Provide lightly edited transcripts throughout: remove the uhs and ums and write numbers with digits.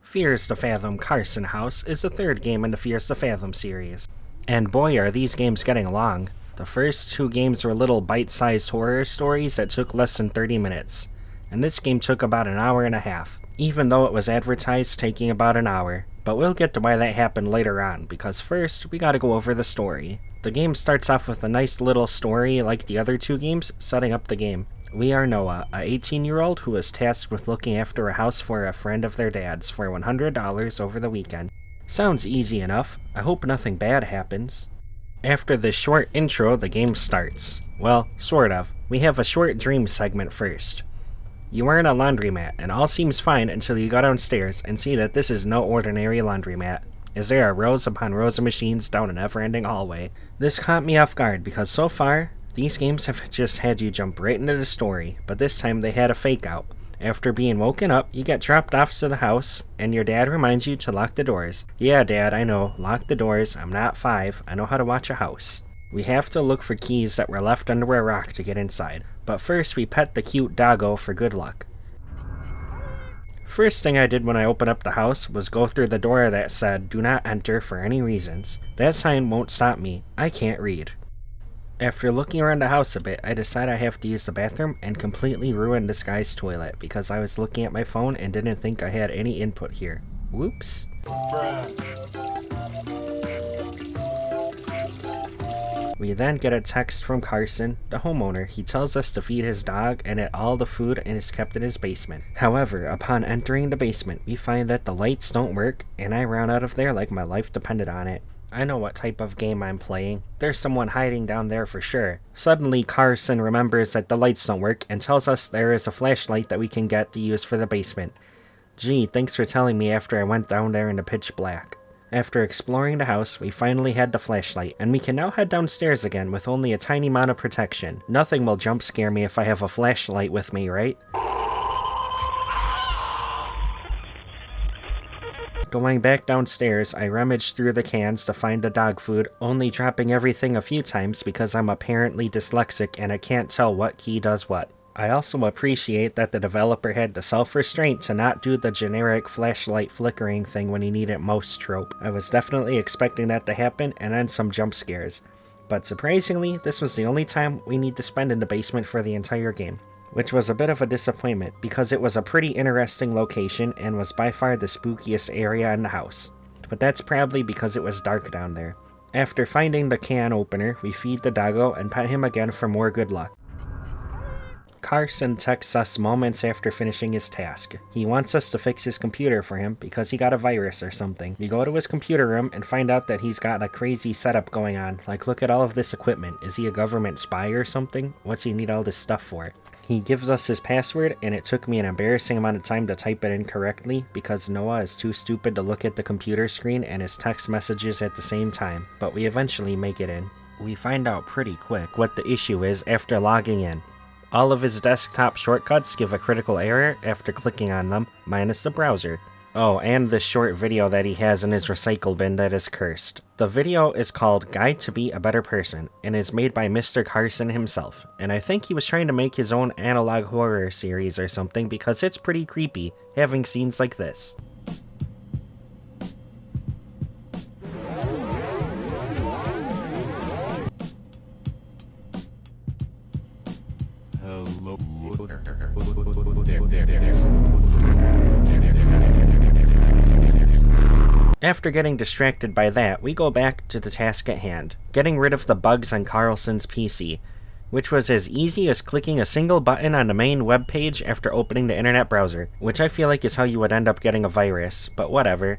Fears to Fathom Carson House is the third game in the Fears to Fathom series. And boy are these games getting along. The first two games were little bite-sized horror stories that took less than 30 minutes. And this game took about an hour and a half, even though it was advertised taking about an hour. But we'll get to why that happened later on, because first, we gotta go over the story. The game starts off with a nice little story like the other two games, setting up the game. We are Noah, a 18-year-old who is tasked with looking after a house for a friend of their dad's for $100 over the weekend. Sounds easy enough. I hope nothing bad happens. After this short intro, the game starts. Well, sort of. We have a short dream segment first. You are in a laundromat, and all seems fine until you go downstairs and see that this is no ordinary laundromat, as there are rows upon rows of machines down a never-ending hallway. This caught me off guard because so far, these games have just had you jump right into the story, but this time they had a fake out. After being woken up, you get dropped off to the house, and your dad reminds you to lock the doors. Yeah, Dad, I know, lock the doors. I'm not 5. I know how to watch a house. We have to look for keys that were left under a rock to get inside, but first we pet the cute doggo for good luck. First thing I did when I opened up the house was go through the door that said, "Do not enter for any reasons." That sign won't stop me. I can't read. After looking around the house a bit, I decide I have to use the bathroom and completely ruin this guy's toilet because I was looking at my phone and didn't think I had any input here. Whoops. We then get a text from Carson, the homeowner. He tells us to feed his dog and that all the food is kept in his basement. However, upon entering the basement, we find that the lights don't work and I ran out of there like my life depended on it. I know what type of game I'm playing. There's someone hiding down there for sure. Suddenly, Carson remembers that the lights don't work and tells us there is a flashlight that we can get to use for the basement. Gee, thanks for telling me after I went down there in the pitch black. After exploring the house, we finally had the flashlight, and we can now head downstairs again with only a tiny amount of protection. Nothing will jump scare me if I have a flashlight with me, right? Going back downstairs, I rummaged through the cans to find the dog food, only dropping everything a few times because I'm apparently dyslexic and I can't tell what key does what. I also appreciate that the developer had the self-restraint to not do the generic flashlight flickering thing when you need it most trope. I was definitely expecting that to happen and then some jump scares. But surprisingly, this was the only time we need to spend in the basement for the entire game, which was a bit of a disappointment because it was a pretty interesting location and was by far the spookiest area in the house. But that's probably because it was dark down there. After finding the can opener, we feed the doggo and pet him again for more good luck. Carson texts us moments after finishing his task. He wants us to fix his computer for him because he got a virus or something. We go to his computer room and find out that he's got a crazy setup going on. Like, look at all of this equipment. Is he a government spy or something? What's he need all this stuff for? He gives us his password, and it took me an embarrassing amount of time to type it in correctly because Noah is too stupid to look at the computer screen and his text messages at the same time, but we eventually make it in. We find out pretty quick what the issue is after logging in. All of his desktop shortcuts give a critical error after clicking on them, minus the browser. Oh, and the short video that he has in his recycle bin that is cursed. The video is called Guide to Be a Better Person, and is made by Mr. Carson himself, and I think he was trying to make his own analog horror series or something because it's pretty creepy, having scenes like this. After getting distracted by that, we go back to the task at hand, getting rid of the bugs on Carlson's PC, which was as easy as clicking a single button on the main web page after opening the internet browser, which I feel like is how you would end up getting a virus, but whatever.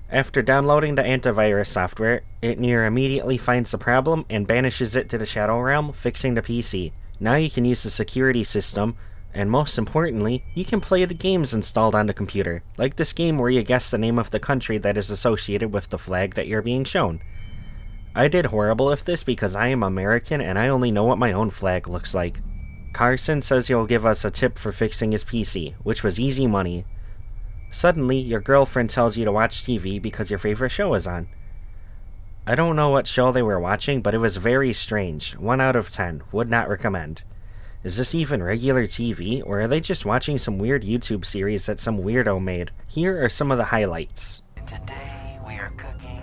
After downloading the antivirus software, it near immediately finds the problem and banishes it to the Shadow Realm, fixing the PC. Now you can use the security system, and most importantly, you can play the games installed on the computer, like this game where you guess the name of the country that is associated with the flag that you're being shown. I did horrible with this because I am American and I only know what my own flag looks like. Carson says he'll give us a tip for fixing his PC, which was easy money. Suddenly, your girlfriend tells you to watch TV because your favorite show is on. I don't know what show they were watching, but it was very strange. 1 out of 10. Would not recommend. Is this even regular TV, or are they just watching some weird YouTube series that some weirdo made? Here are some of the highlights. Today we are cooking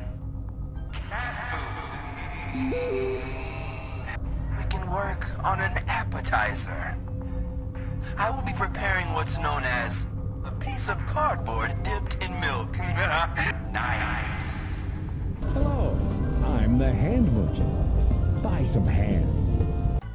cat food. We can work on an appetizer. I will be preparing what's known as a piece of cardboard dipped in milk. Nice. Hello, I'm the hand merchant. Buy some hands.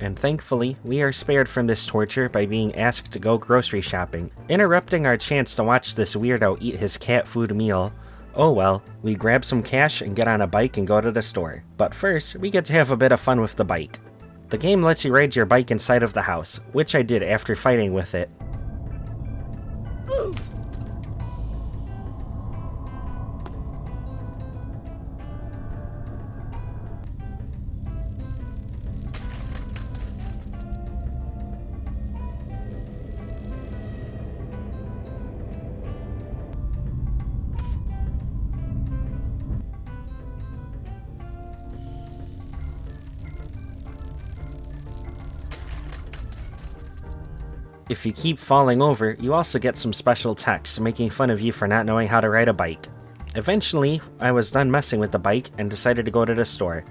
And thankfully, we are spared from this torture by being asked to go grocery shopping, interrupting our chance to watch this weirdo eat his cat food meal. Oh well, we grab some cash and get on a bike and go to the store. But first, we get to have a bit of fun with the bike. The game lets you ride your bike inside of the house, which I did after fighting with it. If you keep falling over, you also get some special texts making fun of you for not knowing how to ride a bike. Eventually, I was done messing with the bike and decided to go to the store.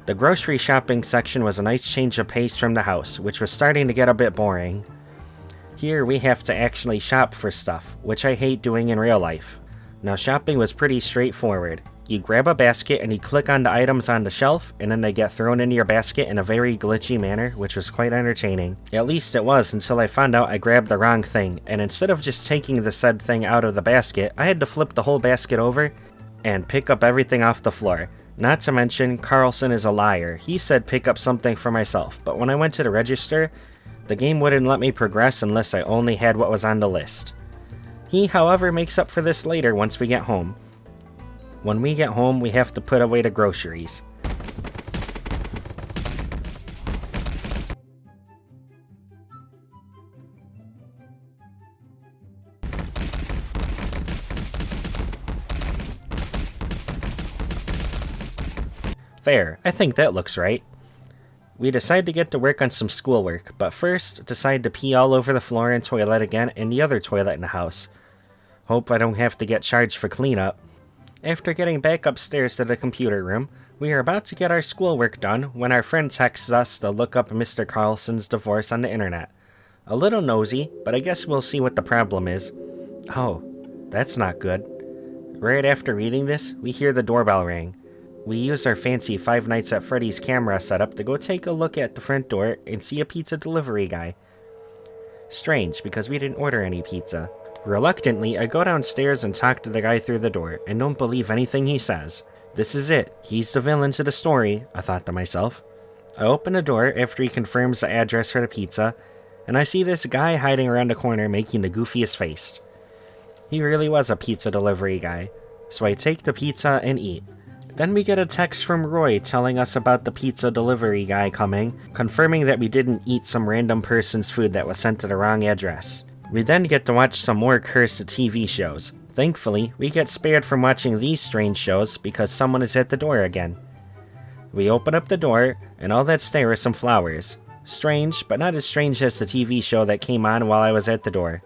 The grocery shopping section was a nice change of pace from the house, which was starting to get a bit boring. Here we have to actually shop for stuff, which I hate doing in real life. Now shopping was pretty straightforward. You grab a basket and you click on the items on the shelf, and then they get thrown into your basket in a very glitchy manner, which was quite entertaining. At least it was until I found out I grabbed the wrong thing, and instead of just taking the said thing out of the basket, I had to flip the whole basket over and pick up everything off the floor. Not to mention, Carlson is a liar. He said pick up something for myself, but when I went to the register, the game wouldn't let me progress unless I only had what was on the list. He, however, makes up for this later once we get home. When we get home, we have to put away the groceries. There, I think that looks right. We decide to get to work on some schoolwork, but first decide to pee all over the floor and toilet again and the other toilet in the house. Hope I don't have to get charged for cleanup. After getting back upstairs to the computer room, we are about to get our schoolwork done when our friend texts us to look up Mr. Carlson's divorce on the internet. A little nosy, but I guess we'll see what the problem is. Oh, that's not good. Right after reading this, we hear the doorbell ring. We use our fancy Five Nights at Freddy's camera setup to go take a look at the front door and see a pizza delivery guy. Strange, because we didn't order any pizza. Reluctantly, I go downstairs and talk to the guy through the door, and don't believe anything he says. This is it. He's the villain to the story, I thought to myself. I open the door after he confirms the address for the pizza, and I see this guy hiding around the corner making the goofiest face. He really was a pizza delivery guy, so I take the pizza and eat. Then we get a text from Roy telling us about the pizza delivery guy coming, confirming that we didn't eat some random person's food that was sent to the wrong address. We then get to watch some more cursed TV shows. Thankfully, we get spared from watching these strange shows because someone is at the door again. We open up the door, and all that's there are some flowers. Strange, but not as strange as the TV show that came on while I was at the door.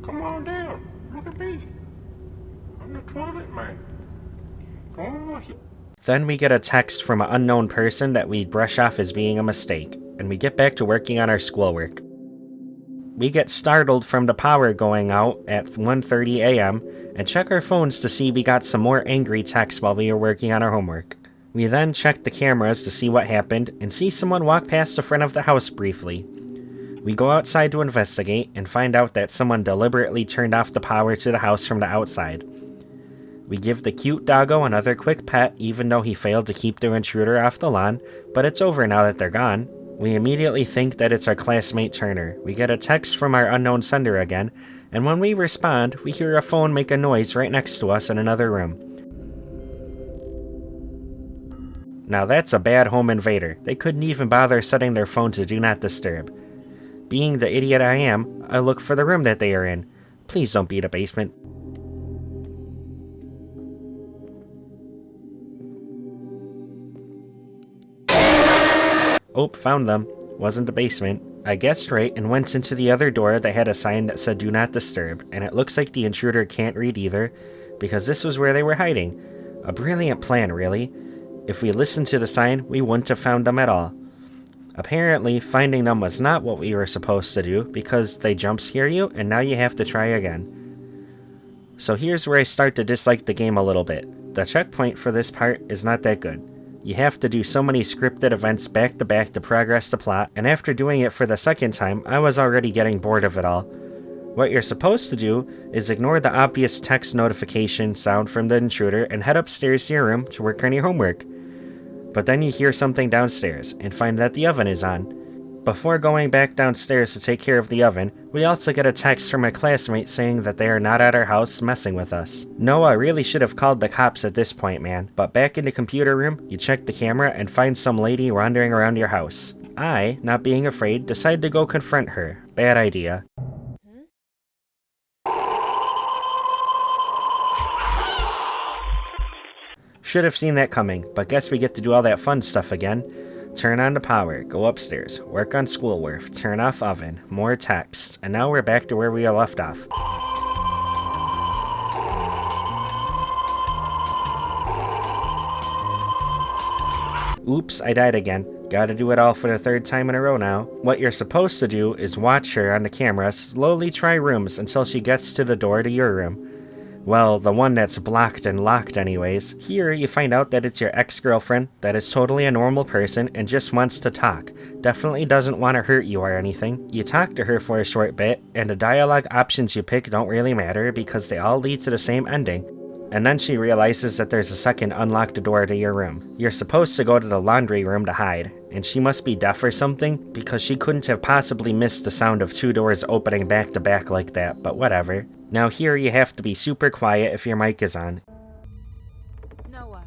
Come on down. Look at me. I'm the toilet man. Come on. Then we get a text from an unknown person that we brush off as being a mistake, and we get back to working on our schoolwork. We get startled from the power going out at 1:30 a.m. and check our phones to see we got some more angry texts while we were working on our homework. We then check the cameras to see what happened and see someone walk past the front of the house briefly. We go outside to investigate and find out that someone deliberately turned off the power to the house from the outside. We give the cute doggo another quick pet even though he failed to keep the intruder off the lawn, but it's over now that they're gone. We immediately think that it's our classmate Turner. We get a text from our unknown sender again, and when we respond, we hear a phone make a noise right next to us in another room. Now that's a bad home invader. They couldn't even bother setting their phone to Do Not Disturb. Being the idiot I am, I look for the room that they are in. Please don't be the basement. Oh, found them. Wasn't the basement. I guessed right and went into the other door that had a sign that said do not disturb, and it looks like the intruder can't read either, because this was where they were hiding. A brilliant plan, really. If we listened to the sign, we wouldn't have found them at all. Apparently, finding them was not what we were supposed to do, because they jump scare you, and now you have to try again. So here's where I start to dislike the game a little bit. The checkpoint for this part is not that good. You have to do so many scripted events back to back to progress the plot, and after doing it for the second time, I was already getting bored of it all. What you're supposed to do is ignore the obvious text notification sound from the intruder and head upstairs to your room to work on your homework. But then you hear something downstairs and find that the oven is on. Before going back downstairs to take care of the oven, we also get a text from a classmate saying that they are not at our house messing with us. Noah really should have called the cops at this point, man. But back in the computer room, you check the camera and find some lady wandering around your house. I, not being afraid, decide to go confront her. Bad idea. Should have seen that coming, but guess we get to do all that fun stuff again. Turn on the power, go upstairs, work on schoolwork, turn off oven, more text, and now we're back to where we are left off. Oops, I died again. Gotta do it all for the third time in a row now. What you're supposed to do is watch her on the camera slowly try rooms until she gets to the door to your room. Well, the one that's blocked and locked anyways. Here you find out that it's your ex-girlfriend that is totally a normal person and just wants to talk. Definitely doesn't want to hurt you or anything. You talk to her for a short bit, and the dialogue options you pick don't really matter because they all lead to the same ending. And then she realizes that there's a second unlocked door to your room. You're supposed to go to the laundry room to hide, and she must be deaf or something because she couldn't have possibly missed the sound of two doors opening back to back like that, but whatever. Now here you have to be super quiet if your mic is on. Noah.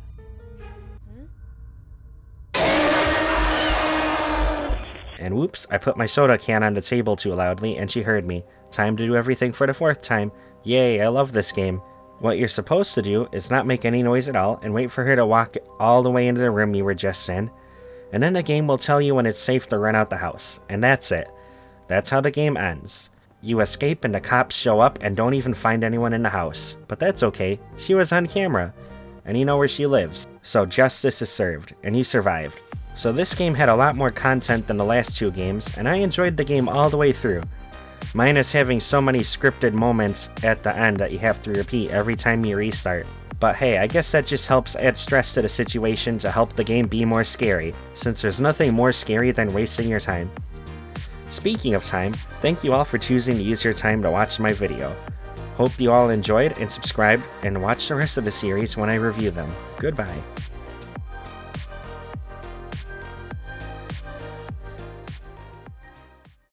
And whoops, I put my soda can on the table too loudly and she heard me. Time to do everything for the fourth time. Yay, I love this game. What you're supposed to do is not make any noise at all and wait for her to walk all the way into the room you were just in. And then the game will tell you when it's safe to run out the house. And that's it. That's how the game ends. You escape and the cops show up and don't even find anyone in the house. But that's okay, she was on camera. And you know where she lives. So justice is served, and you survived. So this game had a lot more content than the last two games, and I enjoyed the game all the way through. Minus having so many scripted moments at the end that you have to repeat every time you restart. But hey, I guess that just helps add stress to the situation to help the game be more scary, since there's nothing more scary than wasting your time. Speaking of time, thank you all for choosing to use your time to watch my video. Hope you all enjoyed and subscribed, and watch the rest of the series when I review them. Goodbye.